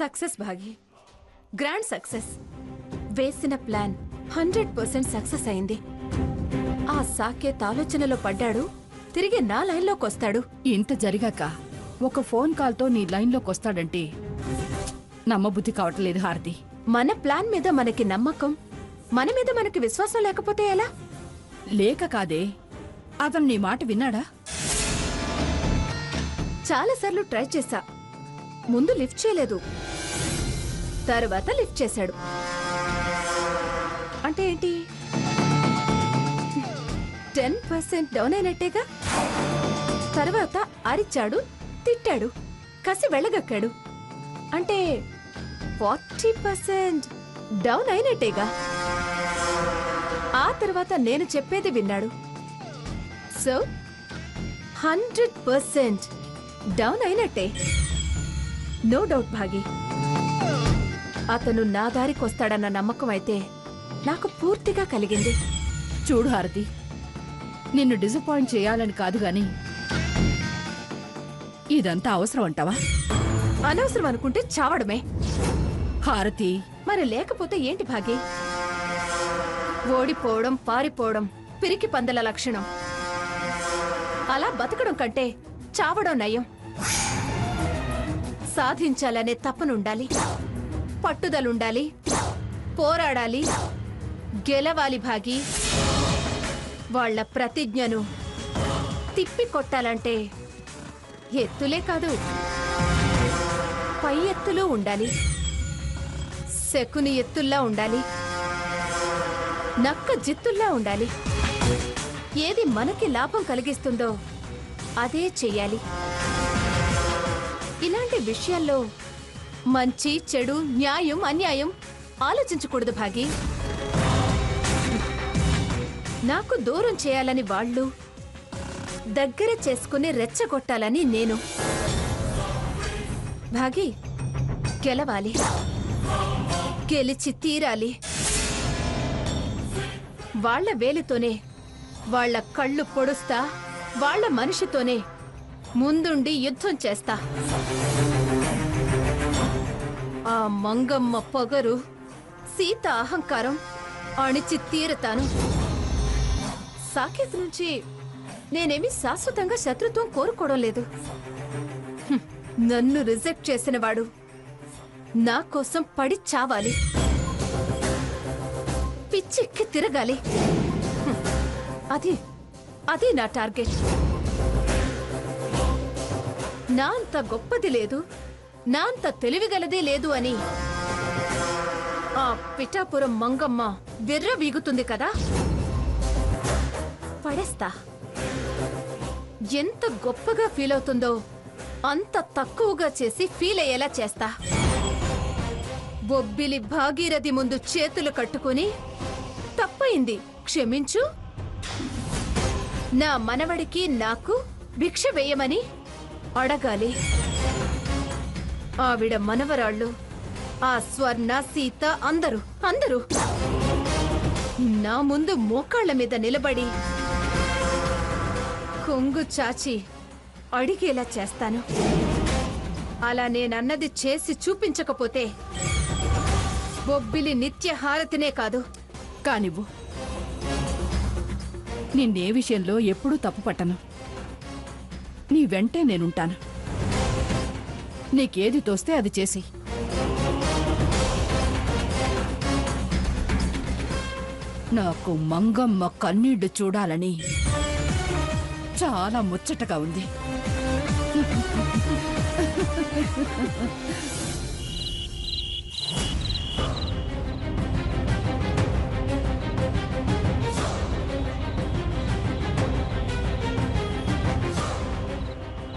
Success Baaghi, grand success. వేసిన plan 100% success అయింది. ఆ సాకేత్ ఆలోచనలో పడ్డాడు, తిరిగి నా లైన్లోకి వస్తాడు. ఇంత జరిగాక ఒక ఫోన్ కాల్తో నీ లైన్లోకి వస్తాడంటే నమ్మబుద్ధి కావట్లేదు హారతి. మన ప్లాన్ మీద మనకి నమ్మకం, మన మీద మనకి విశ్వాసం లేకపోతే ఎలా? లేక కాదే, అతను నీ మాట విన్నాడా? చాలాసార్లు ట్రై చేశా. ముందు లిఫ్ట్ చేయలేదు, తర్వాత లిఫ్ట్ చేశాడు. అంటే ఏంటి? 10% డౌన్ అయినట్టేగా. తర్వాత అరిచాడు, తిట్టాడు, కసి వెళ్ళగక్కాడు. అంటే 40% డౌన్ అయినట్టేగా. ఆ తర్వాత నేను చెప్పేది విన్నాడు. సో 100% డౌన్ అయినట్టే. నో డౌట్ భాగి. అతను నా దారికొస్తాడన్న నమ్మకం అయితే నాకు పూర్తిగా కలిగింది. చూడు హారతి, నిన్ను డిసప్పాయింట్ చేయాలని కాదు గాని ఇదంతా అవసరం అంటావా? అనవసరం అనుకుంటే చావడమే. హారతి, మరి లేకపోతే ఏంటి భాగి? ఓడిపోవడం, పారిపోవడం పిరికి పందల లక్షణం. అలా బతకడం కంటే చావడం నయం. సాధించాలనే తపనుండాలి, పట్టుదలుండాలి, పోరాడాలి, గెలవాలి భాగి. వాళ్ల ప్రతిజ్ఞను తిప్పి కొట్టాలంటే ఎత్తులే కాదు, పై ఎత్తులు ఉండాలి. శకుని ఎత్తుల్లా ఉండాలి, నక్క జిత్తుల్లా ఉండాలి. ఏది మనకి లాభం కలిగిస్తుందో అదే చెయ్యాలి. ఇలాంటి విషయాల్లో మంచి చెడు, న్యాయం అన్యాయం ఆలోచించకూడదు భాగి. నాకు దూరం చేయాలని వాళ్ళు, దగ్గర చేసుకుని రెచ్చగొట్టాలని నేను. భాగి, గెలవాలి, గెలిచి తీరాలి. వాళ్ల వేలితోనే వాళ్ల కళ్ళు పొడుస్తా, వాళ్ల మనిషితోనే ముందుండి యుద్ధం చేస్తా. ఆ మంగమ్మ పొగరు, సీత అహంకారం అణిచి తీరతాను. సాకేత్ నుంచి నేనేమి శాశ్వతంగా శత్రుత్వం కోరుకోవడం లేదు. నన్ను రిజెక్ట్ చేసినవాడు నా కోసం పడి చావాలి, పిచ్చెక్కి తిరగాలి. అది నా టార్గెట్. నా అంత గొప్పది లేదు, నా అంత తెలివిగలదే లేదు అని ఆ పిఠాపురం మంగమ్మ విర్ర వీగుతుంది కదా, పడేస్తా. ఎంత గొప్పగా ఫీల్ అవుతుందో అంత తక్కువగా చేసి ఫీల్ అయ్యేలా చేస్తా. బొబ్బిలి భాగీరథి ముందు చేతులు కట్టుకుని తప్పయింది, క్షమించు, నా మనవడికి నాకు భిక్ష వేయమని అడగాలి. ఆవిడ మనవరాళ్ళు, ఆ స్వర్ణ, సీత అందరూ నా ముందు మోకాళ్ల మీద నిలబడి కొంగు చాచి అడిగేలా చేస్తాను. అలా నేనన్నది చేసి చూపించకపోతే బొబ్బిలి నిత్య హారతినే కాదు. కానివ్వు, నిన్నే విషయంలో ఎప్పుడూ తప్పు పట్టను. నీ వెంటే నేనుంటాను. నీకేది తోస్తే అది చేసి. నాకు మంగమ్మ కన్నీళ్లు చూడాలని చాలా ముచ్చటగా ఉంది.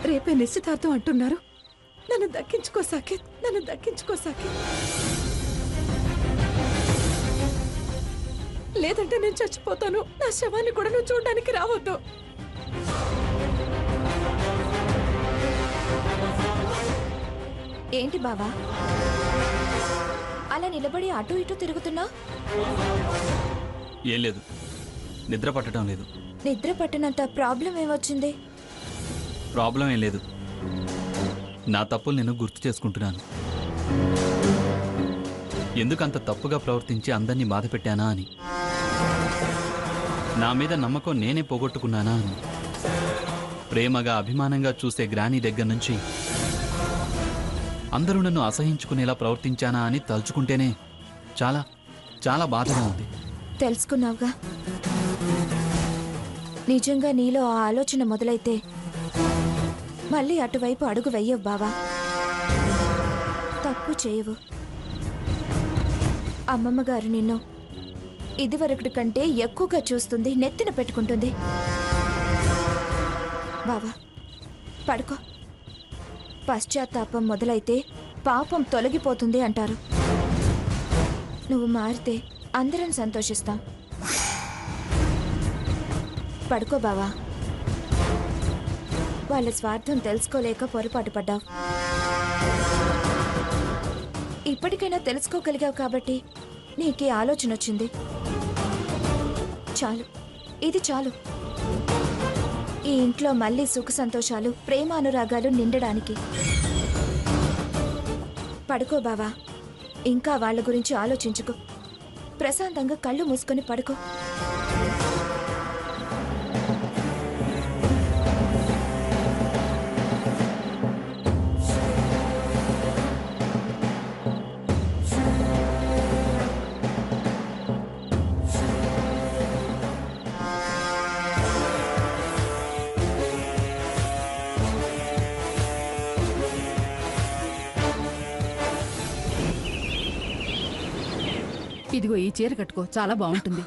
రేపే నిశ్చితార్థం అంటున్నారు. నన్ను దక్కించుకో సాకేత్, నన్ను దక్కించుకో సాకేత్. లేదంటే నేను చచ్చిపోతాను. నా శవాన్ని కూడా నువ్వు చూడడానికి రావద్దు. ఏంటి బావా అలా నిలబడి అటు ఇటు తిరుగుతున్నా? ఏం లేదు, నిద్ర పట్టడం లేదు. నిద్ర పట్టినంత ప్రాబ్లం ఏమొచ్చింది? ప్రాబ్లం ఏం లేదు, నా తప్పులు నేను గుర్తు చేసుకుంటున్నాను. ఎందుకంత తప్పుగా ప్రవర్తించి అందరినీ బాధ పెట్టానా అని, నా మీద నమ్మకం నేనే పోగొట్టుకున్నానా అని, ప్రేమగా అభిమానంగా చూసే గ్రానీ దగ్గర నుంచి అందరూ నన్ను అసహించుకునేలా ప్రవర్తించానా అని తలుచుకుంటేనే చాలా చాలా బాధగా ఉంది. తెలుసుకున్నావుగా, నిజంగా నీలో ఆ ఆలోచన మొదలైతే మళ్ళీ అటువైపు అడుగు వెయ్యవు బావా. తప్పు చేయవు. అమ్మమ్మ గారు నిన్ను ఇదివరకటి కంటే ఎక్కువగా చూస్తుంది, నెత్తిన పెట్టుకుంటుంది. బావా పడుకో. పశ్చాత్తాపం మొదలైతే పాపం తొలగిపోతుంది అంటారు. నువ్వు మారితే అందరం సంతోషిస్తాం. పడుకో బావా. వాళ్ళ స్వార్థం తెలుసుకోలేక పొరపాటు పడ్డావు. ఇప్పటికైనా తెలుసుకోగలిగావు కాబట్టి నీకే ఆలోచన వచ్చింది. చాలు, ఇది చాలు. ఈ ఇంట్లో మళ్ళీ సుఖ సంతోషాలు, ప్రేమ అనురాగాలు నిండడానికి. పడుకో బావా. ఇంకా వాళ్ళ గురించి ఆలోచించుకో. ప్రశాంతంగా కళ్ళు మూసుకొని పడుకో. ఇదిగో ఈ చీర కట్టుకో, చాలా బాగుంటుంది.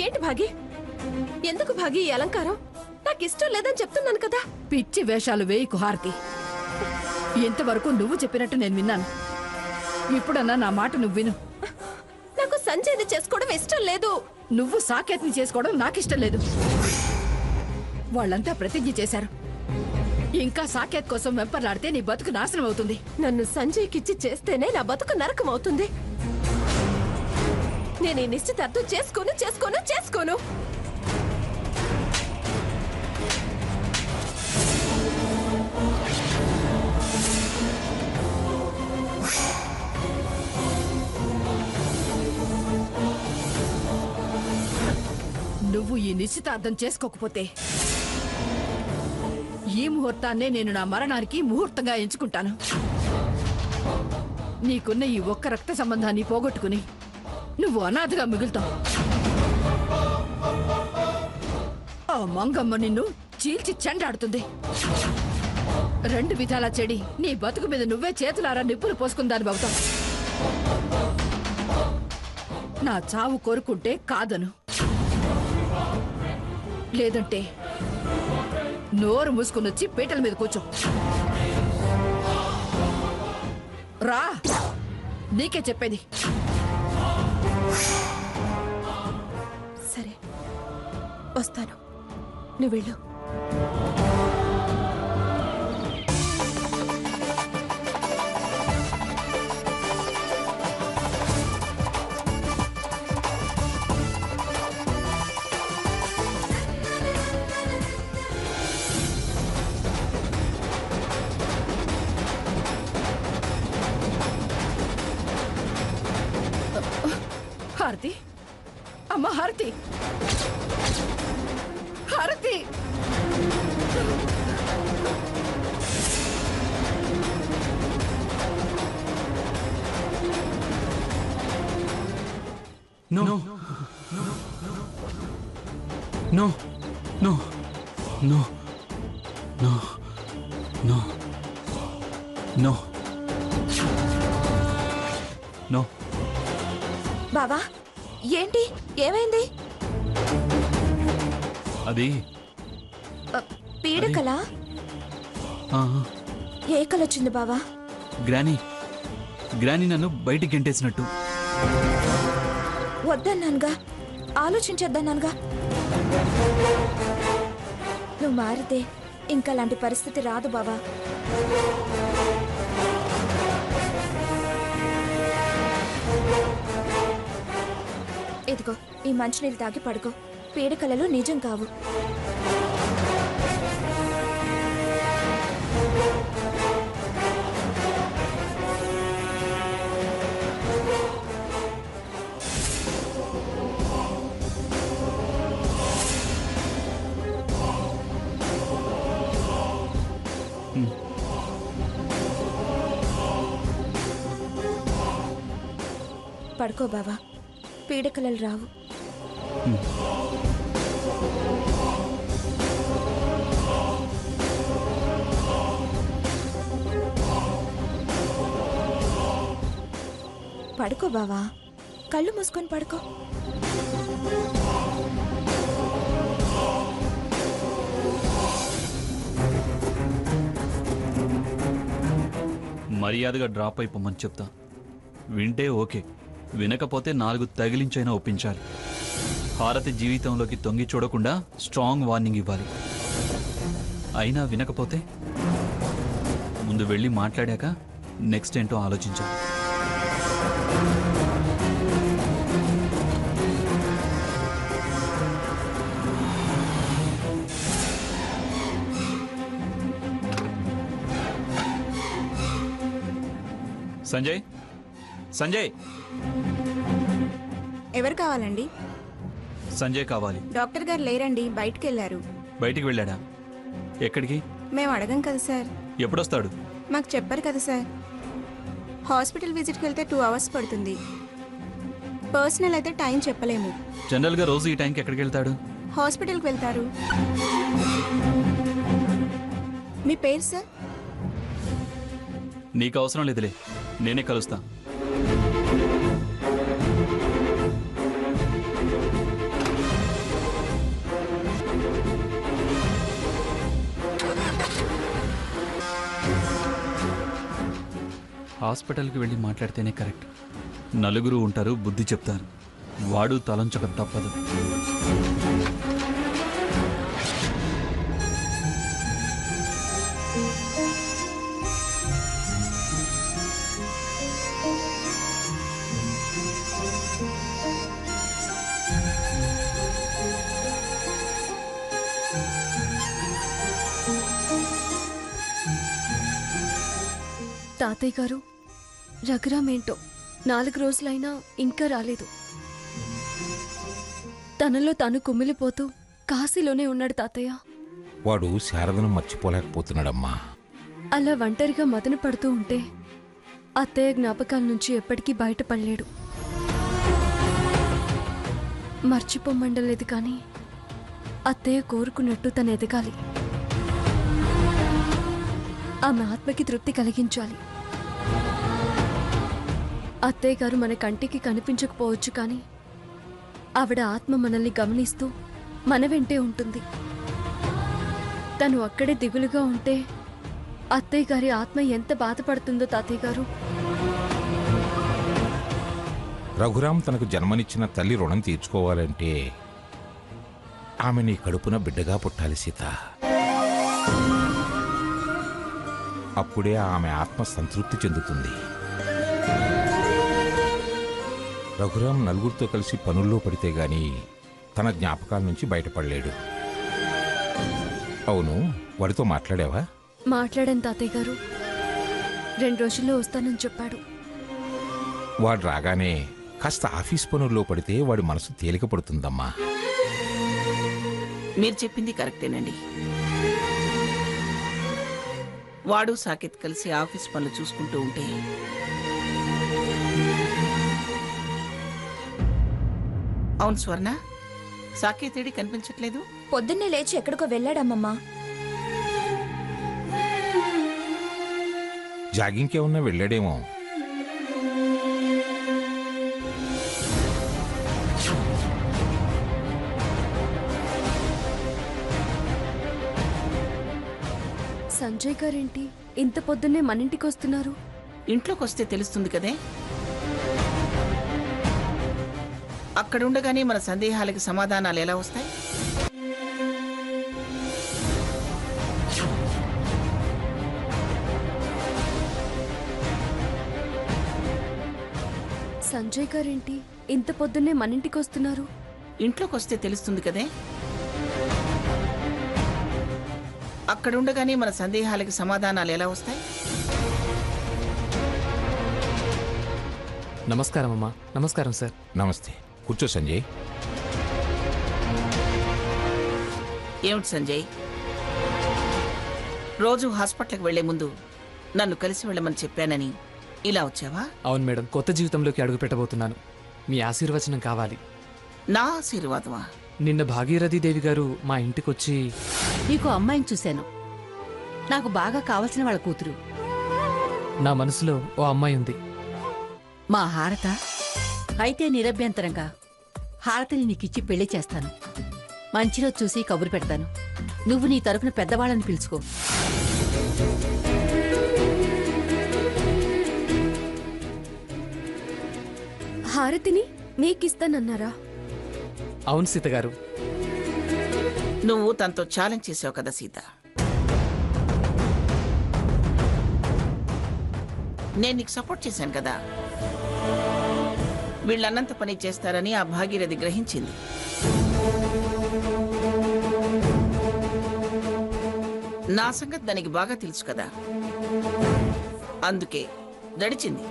ఏంటి భాగి? ఎందుకు భాగి ఈ అలంకారం? నాకు ఇష్టం లేదని చెప్తున్నాను కదా. పిచ్చి వేషాలు వేయకు హారతి. ఇంతవరకు నువ్వు చెప్పినట్టు నేను విన్నాను. ఇప్పుడన్నా నా మాట నువ్వు విను. నాకు సంజయ్ని చేసుకోవడం ఇష్టం లేదు. నువ్వు సాకేత్ని చేసుకోవడం నాకిష్టం లేదు. వాళ్ళంతా ప్రతిజ్ఞ చేశారు. ఇంకా సాకేత్ కోసం వెంపర్లాడితే నీ బతుకు నాశనం అవుతుంది. నన్ను సంజయ్కిచ్చి చేస్తేనే నా బతుకు నరకం అవుతుంది. నేను ఈ నిశ్చితార్థం చేసుకోను. నువ్వు ఈ నిశ్చితార్థం చేసుకోకపోతే ఈ ముహూర్తాన్నే నేను నా మరణానికి ముహూర్తంగా ఎంచుకుంటాను. నీకున్న ఈ ఒక్క రక్త సంబంధాన్ని పోగొట్టుకుని నువ్వు అనాథగా మిగులుతావు. ఆ మంగమ్మ నిన్ను చీల్చి చెండాడుతుంది. రెండు విధాలా చెడి నీ బతుకు మీద నువ్వే చేతులారా నిప్పులు పోసుకుందాని అవుతావు. నా చావు కోరుకుంటే కాదను, లేదంటే నోరు మూసుకునొచ్చి పీటల మీద కూర్చో. రా, నీకే చెప్పేది. సరే వస్తాను, నువ్వు వెళ్ళు. హారతి, అమ్మ హారతి, హారతి. No. No. No. No. No. No. No. No. బావా ఏంటి, ఏమైంది? అది పీడకలా? ఏ కలొచ్చింది బావా? గ్రానీ నన్ను బయటికి గెంటేసినట్టు. వద్దన్నానుగా, ఆలోచించొద్దన్నానుగా. నువ్వు మారితే ఇంకా లాంటి పరిస్థితి రాదు బావా. ఇదిగో ఈ మంచినీళ్ళు తాగి పడుకో. పీడకలలు నిజం కావు. పడుకో బావా, పీడకలలు రావు. పడుకో బావా, కళ్ళు మూసుకొని పడుకో. మర్యాదగా డ్రాప్ అయిపోమని చెప్తా. వింటే ఓకే, వినకపోతే 4 తగిలించైనా ఒప్పించాలి. హారతి జీవితంలోకి తొంగి చూడకుండా స్ట్రాంగ్ వార్నింగ్ ఇవ్వాలి. అయినా వినకపోతే ముందు వెళ్ళి మాట్లాడాక నెక్స్ట్ ఏంటో ఆలోచించాలి. సంజయ్, సంజయ్, ఎవరు కావాలండి? సంజయ్ కావాలి. డాక్టర్ గారు లేరండి, బయటికి వెళ్ళారు. బయటికి వెళ్ళాడా? ఎక్కడికి? మేము అడగం కదా సార్. ఎప్పుడొస్తాడు? మాకు చెప్పారు కదా సార్. హాస్పిటల్ విజిట్కి వెళ్తే 2 అవర్స్ పడుతుంది. పర్సనల్ అయితే టైం చెప్పలేము. జనరల్గా రోజు ఈ టైంకి ఎక్కడికి వెళ్తాడు? హాస్పిటల్కి వెళ్తారు. మీ పేరు సార్? నీకు అవసరం లేదులే, నేనే కలుస్తా. హాస్పిటల్కి వెళ్ళి మాట్లాడితేనే కరెక్ట్. నలుగురు ఉంటారు, బుద్ధి చెప్తారు. వాడు తలంచక తప్పదు. తాతయ్య గారు, రఘురామ్ ఏంటో 4 రోజులైనా ఇంకా రాలేదు. తనలో తను కుమిలిపోతూ కాశీలోనే ఉన్నాడు తాతయ్య. వాడు శారదను మర్చిపోలేకపోతున్నాడమ్మా. అలా ఒంటరిగా మదన పడుతూ ఉంటే అత్తయ్య జ్ఞాపకాల నుంచి ఎప్పటికీ బయటపడలేడు. మర్చిపోమండలేదు కానీ అత్తయ్య కోరుకున్నట్టు తను ఎదగాలి. ఆమె ఆత్మకి తృప్తి కలిగించాలి. అత్తయ్య గారు మన కంటికి కనిపించకపోవచ్చు కానీ ఆవిడ ఆత్మ మనల్ని గమనిస్తూ మన వెంటే ఉంటుంది. తను అక్కడే దిగులుగా ఉంటే అత్తయ్య గారి ఆత్మ ఎంత బాధపడుతుందో తాతయ్య గారు. రఘురాం తనకు జన్మనిచ్చిన తల్లి రుణం తీర్చుకోవాలంటే ఆమె నీ కడుపున బిడ్డగా పుట్టాలి సీత. అప్పుడే ఆమె ఆత్మ సంతృప్తి చెందుతుంది. రఘురాం నలుగురితో కలిసి పనుల్లో పడితే గాని తన జ్ఞాపకాల నుంచి బయటపడలేడు. అవును, వాడితో మాట్లాడావా? మాట్లాడాను తాతయ్య గారు. 2 రోజుల్లో వస్తానని చెప్పాడు. వాడు రాగానే కాస్త ఆఫీస్ పనుల్లో పడితే వాడి మనసు తేలిక పడుతుందమ్మా. మీరు చెప్పింది కరెక్టేనండి. వాడు సాకేత్ కలిసి ఆఫీస్ పనులు చూసుకుంటూ ఉంటే అవును స్వర్ణ, సాకేత్ ఏడి కనిపించట్లేదు. పొద్దున్నే లేచి ఎక్కడికో వెళ్ళాడమ్మమ్మా. జాగింగ్కే ఉన్నా వెళ్ళాడేమో. సంజయ్ గారేంటి ఇంత పొద్దున్నే మన ఇంటికి వస్తున్నారు? ఇంట్లోకి వస్తే తెలుస్తుంది కదే. అక్కడుండగానే మన సందేహాలకి సమాధానాలు ఎలా వస్తాయి? సంజయ్ గారేంటి ఇంత పొద్దున్నే మన ఇంటికి వస్తున్నారు? ఇంట్లోకి వస్తే తెలుస్తుంది కదే. అక్కడుండగానే మన సందేహాలకి సమాధానాలు ఎలా వస్తాయి? నమస్కారం అమ్మా. నమస్కారం సార్. నమస్తే, కూర్చో సంజయ్. ఏమిటి సంజయ్, రోజు హాస్పిటల్కి వెళ్లే ముందు నన్ను కలిసి వెళ్ళమని చెప్పానని ఇలా వచ్చావా? అవును మేడం, కొత్త జీవితంలోకి అడుగు పెట్టబోతున్నాను. మీ ఆశీర్వచనం కావాలి. నా ఆశీర్వాదమా? నిన్న భాగీరథి దేవి గారు మా ఇంటికొచ్చి నీకు అమ్మాయిని చూశాను. నాకు బాగా కావలసిన వాళ్ళ కూతురు. నా మనసులో ఓ అమ్మాయి ఉంది. మా హారత అయితే నిరభ్యంతరంగా హారతిని నీకిచ్చి పెళ్లి చేస్తాను. మంచి రోజు చూసి కబురు పెడతాను. నువ్వు నీ తరఫున పెద్దవాళ్ళని పిలుచుకో. హారతిని మీకిస్తానన్నారా? అవును సీత గారు. నువ్వు తనతో ఛాలెంజ్ చేసావు కదా సీత. నేను నీకు సపోర్ట్ చేశాను కదా. వీళ్ళన్నంత పని చేస్తారని ఆ భాగీరథి గ్రహించింది. నా సంగతి దానికి బాగా తెలుసు కదా, అందుకే దడిచింది.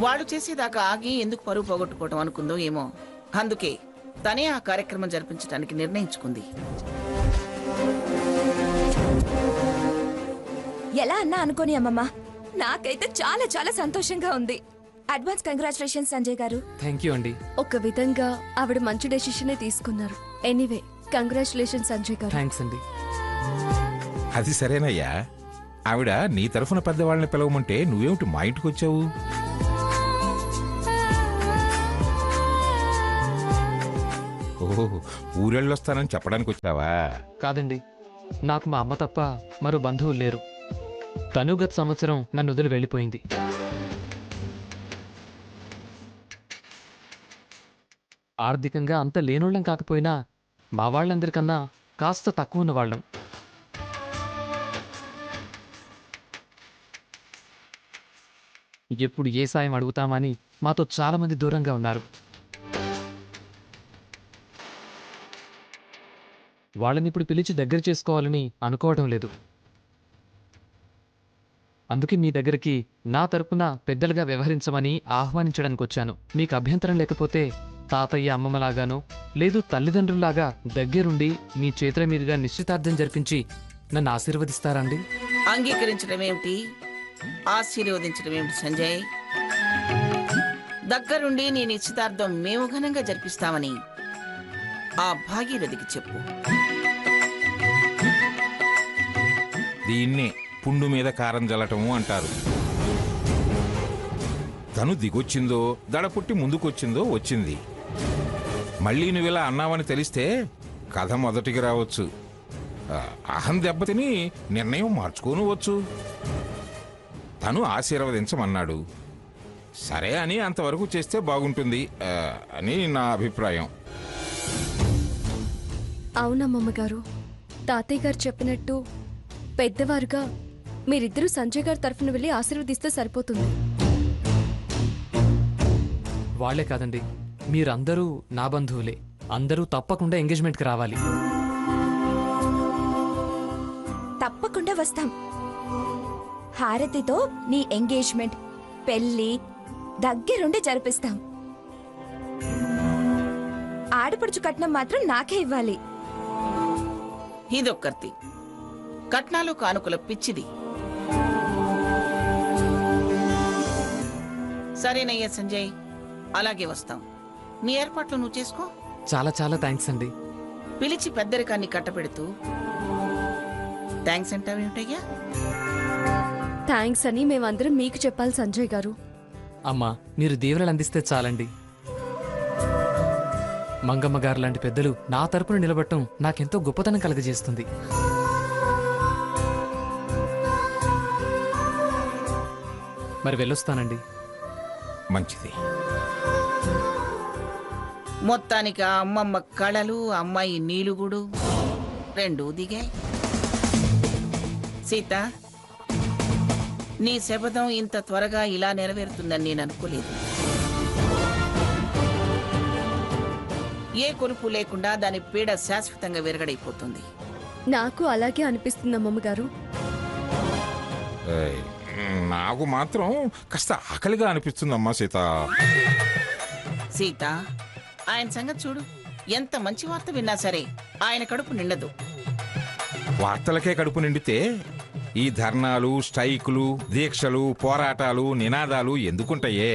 వాడు చేసేదాకా ఆగి ఎందుకు పరువు పోగొట్టుకోవటం అనుకుందో ఏమో. అందుకే తనే ఆ కార్యక్రమం జరిపించడానికి నిర్ణయించుకుంది. ఎలా అన్నా అనుకోని అమ్మమ్మ, నాకైతే చాలా చాలా సంతోషంగా ఉంది. అడ్వాన్స్ కంగ్రాచులేషన్స్ సంజయ్ గారు. థ్యాంక్ యూ అండి. ఒక విధంగా ఆవిడ మంచి డెసిషనే తీసుకున్నారు. ఎనీవే కంగ్రాచులేషన్స్ సంజయ్ గారు. థ్యాంక్స్ అండి. అది సరేనయ్యా, ఆవిడ నీ తరఫున పెద్దవాళ్ళని పిలవమంటే నువ్వేమిటి మా ఇంటికి వచ్చావు? ఓహో, ఊరెళ్ళొస్తానని చెప్పడానికి వచ్చావా? కాదండి, నాకు మా అమ్మ తప్ప మరో బంధువులు లేరు. తను గత సంవత్సరం నన్ను వదిలి వెళ్ళిపోయింది. ఆర్థికంగా అంత లేనోళ్ళం కాకపోయినా మా వాళ్ళందరికన్నా కాస్త తక్కువ ఉన్న వాళ్ళం. ఎప్పుడు ఏ సాయం అడుగుతామని మాతో చాలా మంది దూరంగా ఉన్నారు. వాళ్ళని ఇప్పుడు పిలిచి దగ్గర చేసుకోవాలని అనుకోవడం లేదు. అందుకే మీ దగ్గరికి నా తరపున పెద్దలుగా వ్యవహరించమని ఆహ్వానించడానికి వచ్చాను. మీకు అభ్యంతరం లేకపోతే తాతయ్య అమ్మమ్మలాగానో లేదు తల్లిదండ్రుల్లాగా దగ్గరుండి మీ చేతుల మీదుగా నిశ్చితార్థం జరిపించి నన్ను ఆశీర్వదిస్తారండి? అంగీకరించడం ఏమిటి, ఆశీర్వదించడం ఏమిటి సంజయ్? దగ్గరుండి నీ నిశ్చితార్థం మేము ఘనంగా జరిపిస్తామని ఆ భాగీరథికి చెప్పు. దీన్నే పుండు మీద కారం జల్లటము అంటారు. తను దిగొచ్చిందో దడపుట్టి ముందుకొచ్చిందో వచ్చింది. మళ్ళీ నువ్విలా అన్నావని తెలిస్తే కథ మొదటికి రావచ్చు. అహం దెబ్బతిని నిర్ణయం మార్చుకోనువచ్చు. తను ఆశీర్వదించమన్నాడు, సరే అని అంతవరకు చేస్తే బాగుంటుంది అని నా అభిప్రాయం. అవునమ్మమ్మగారు, తాతయ్య గారు చెప్పినట్టు పెద్దవారుగా మీరిద్దరూ సంజయ్ గారి తరఫున వెళ్ళి ఆశీర్వదిస్తే సరిపోతుంది. వాళ్లే కాదండి, మీరందరూ నా బంధువులే. అందరూ తప్పకుండా ఎంగేజ్మెంట్కి రావాలి. తప్పకుండా వస్తాం. హారతితో నీ ఎంగేజ్మెంట్, పెళ్లి దగ్గరుండి జరిపిస్తాం. ఆడపడుచు కట్నం మాత్రం నాకే ఇవ్వాలి. ఇదొక్కర్తి కట్నాలు కానుకల పిచ్చిది. సరేనయ్యా సంజయ్, అలాగే వస్తాం. నీ ఏర్పాట్లు నువ్వు చేసుకో. చాలా చాలా థ్యాంక్స్ అండి. పిలిచి పెద్దరికాన్ని కట్టపెడుతూ థ్యాంక్స్ అంటావేమిటయ్యా? థ్యాంక్స్ అని మేమందరం మీకు చెప్పాలి సంజయ్ గారు. అమ్మా, మీరు దీవెనలు అందిస్తే చాలండి. మంగమ్మ గారు లాంటి పెద్దలు నా తరపున నిలబడటం నాకెంతో గొప్పతనం కలగజేస్తుంది. మరి వెళ్ళొస్తానండి. మంచిది. మొత్తానికి ఆ అమ్మమ్మ కళలు, అమ్మాయి నీలుగుడు రెండూ దిగాయి. సీత, నీ శపథం ఇంత త్వరగా ఇలా నెరవేరుతుందని నేను అనుకోలేదు. ఏ కొలుపు లేకుండా దాని పీడ శాశ్వతంగా విరగడైపోతుంది. నాకు అలాగే అనిపిస్తుంది అమ్మమ్మగారు. నాకు మాత్రం కాస్త ఆకలిగా అనిపిస్తుందమ్మా సీత. సీత, ఆయన సంగతి చూడు. ఎంత మంచి వార్త విన్నా సరే ఆయన కడుపు నిండదు. వార్తలకే కడుపు నిండితే ఈ ధర్నాలు, స్ట్రైకులు, దీక్షలు, పోరాటాలు, నినాదాలు ఎందుకుంటాయే?